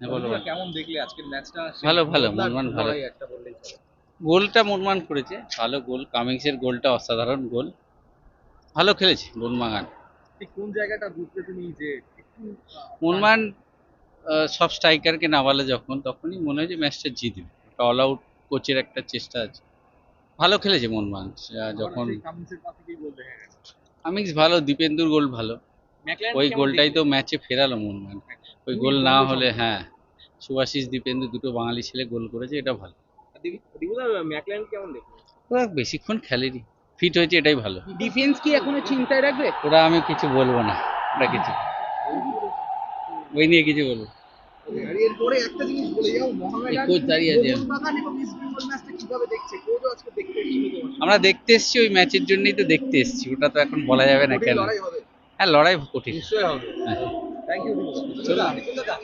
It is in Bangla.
হ্যাঁ বলো বন্ধুরা কেমন দেখলে আজকের ম্যাচটা? ভালো ভালো মোহনবাগান ভালো একটা বললেই চলে। গোলটা মোহনবাগান করেছে ভালো গোল কামিংসের গোলটা অসাধারণ গোল ভালো খেলেছে মোহনবাগান ঠিক কোন জায়গাটা বুঝতে তুমি যে একটু মোহনবাগান সব স্ট্রাইকারকে নামালে যখন তখনই মনে হয় যে ম্যাচটা জিতবে অল আউট কোচের একটা চেষ্টা আছে ভালো খেলেছে মোহনবাগান যখন সেই কামিন্সের পা থেকেই গোল দেখা গেছে। কামিংস ভালো দীপেন্দুর গোল ভালো ম্যাকল্যান্ড ওই কেমন গোলটাই দেখলে? তো ম্যাচে ফেরালো মোহনবাগান ওই দুই গোল না বন্ধু হলে সম্পর্ক। হ্যাঁ সুভাশিস দীপেন্দু দুটো বাঙালি ছেলে গোল করেছে এটা ভালো দিগুদা ম্যাকল্যান্ড কেমন দেখলে? ওরা বেশিক্ষণ খেলেনি ফিট হয়েছে এটাই ভালো ডিফেন্স কি এখনো চিন্তায় রাখবে? ওরা আমি কিছু বলবো না ওরা কিছু ওই নিয়ে কিছু বলবো আর এরপরে একটা জিনিস বলে যাও, এই মোহামেডান কোচ দাঁড়িয়ে আছে মোহনবাগান এবং ইস্ট বেঙ্গল ম্যাচটা কিভাবে দেখছে? কোচও আজকে দেখতে এসেছিল তোমার সাথে। আমরা দেখতে এসেছি ওই ম্যাচের জন্যই তো দেখতে এসেছি ওটা তো এখন বলা যাবে না কঠিন কেন লড়াই হবে। হ্যাঁ লড়াই কঠিন নিশ্চয়ই হবে। হ্যাঁ থ্যাংক ইউ চলো দিগুদা।